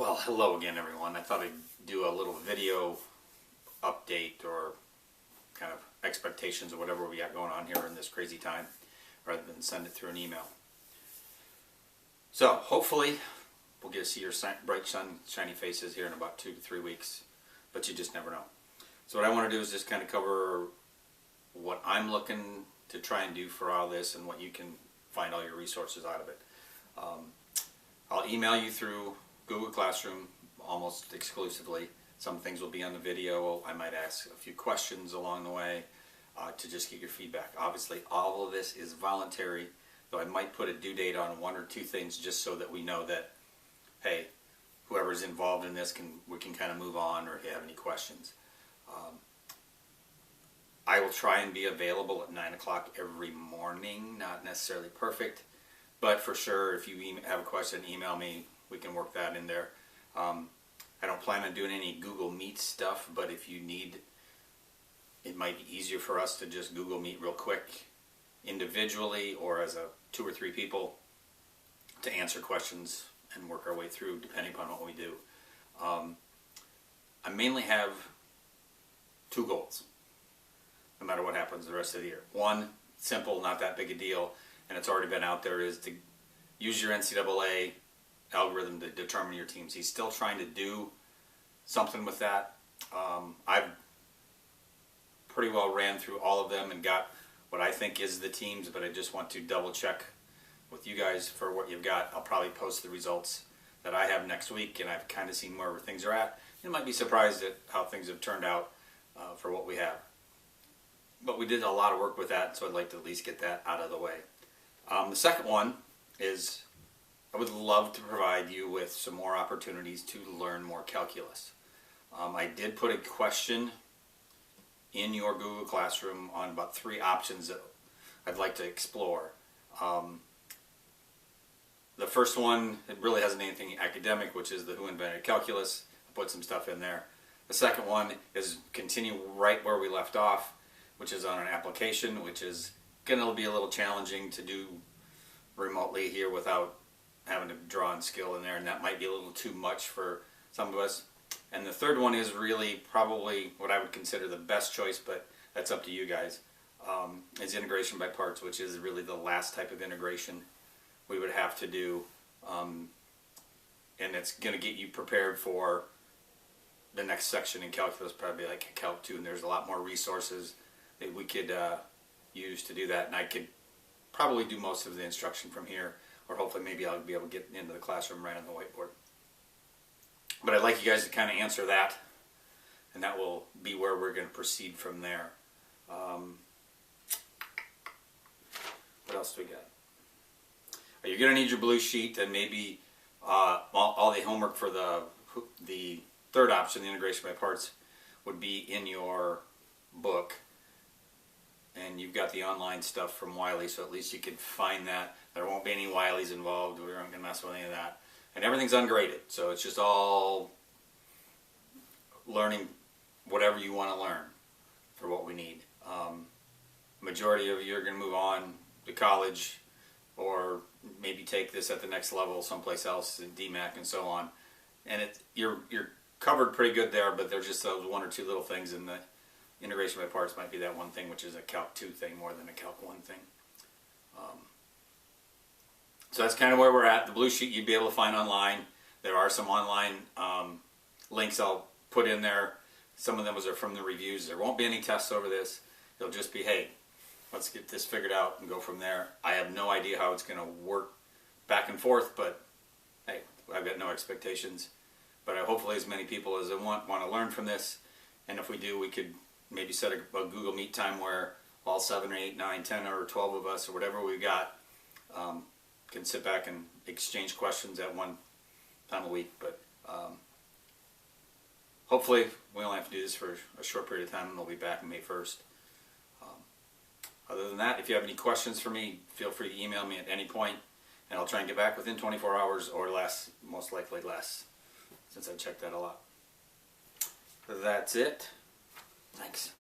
Well, hello again, everyone. I thought I'd do a little video update or kind of expectations or whatever we got going on here in this crazy time, rather than send it through an email. So, hopefully, we'll get to see your bright, shiny faces here in about 2 to 3 weeks, but you just never know. So what I want to do is just kind of cover what I'm looking to try and do for all this and what you can find all your resources out of it. I'll email you through Google Classroom almost exclusively. Some things will be on the video. I might ask a few questions along the way to just get your feedback. Obviously, all of this is voluntary, though I might put a due date on 1 or 2 things just so that we know that, hey, whoever's involved in this, we can kind of move on, or if you have any questions. I will try and be available at 9 o'clock every morning. Not necessarily perfect, but for sure, if you have a question, email me. We can work that in there. I don't plan on doing any Google Meet stuff, but if you need, it might be easier for us to just Google Meet real quick, individually or as 2 or 3 people, to answer questions and work our way through, depending upon what we do. I mainly have 2 goals, no matter what happens the rest of the year. One, simple, not that big a deal, and it's already been out there, is to use your NCAA algorithm to determine your teams. He's still trying to do something with that. I've pretty well ran through all of them and got what I think is the teams, but I just want to double check with you guys for what you've got. I'll probably post the results that I have next week, and I've kind of seen where things are at. You might be surprised at how things have turned out for what we have. But we did a lot of work with that, so I'd like to at least get that out of the way. The second one is, I would love to provide you with some more opportunities to learn more calculus. I did put a question in your Google Classroom on about 3 options that I'd like to explore. The first one, it really hasn't anything academic, which is the who invented calculus. I put some stuff in there. The second one is continue right where we left off, which is on an application, which is going to be a little challenging to do remotely here without having to draw on skill in there, and that might be a little too much for some of us. And the third one is really probably what I would consider the best choice, but that's up to you guys, is integration by parts, which is really the last type of integration we would have to do, and it's going to get you prepared for the next section in calculus, probably like Calc 2, and there's a lot more resources that we could use to do that, and I could probably do most of the instruction from here, or hopefully maybe I'll be able to get into the classroom right on the whiteboard. But I'd like you guys to kind of answer that, and that will be where we're going to proceed from there. What else do we got? You're going to need your blue sheet, and maybe all the homework for the third option, the integration by parts, would be in your book. And you've got the online stuff from Wiley, so at least you can find that. There won't be any Wileys involved. We aren't going to mess with any of that. And everything's ungraded, so it's just all learning whatever you want to learn for what we need. Majority of you are going to move on to college, or maybe take this at the next level someplace else in DMAC and so on. And you're covered pretty good there, but there's just those 1 or 2 little things, in the integration by parts might be that one thing, which is a Calc 2 thing more than a Calc 1 thing. So that's kind of where we're at. The blue sheet you'd be able to find online. There are some online links I'll put in there. Some of them are from the reviews. There won't be any tests over this. It'll just be, hey, let's get this figured out and go from there. I have no idea how it's going to work back and forth, but hey, I've got no expectations. But hopefully as many people as I want to learn from this, and if we do, we could maybe set a Google Meet time where all 7 or 8, 9, 10 or 12 of us, or whatever we got, can sit back and exchange questions at one time a week. But hopefully we only have to do this for a short period of time, and we'll be back on May 1st. Other than that, if you have any questions for me, feel free to email me at any point, and I'll try and get back within 24 hours or less, most likely less, since I check that a lot. That's it. Thanks.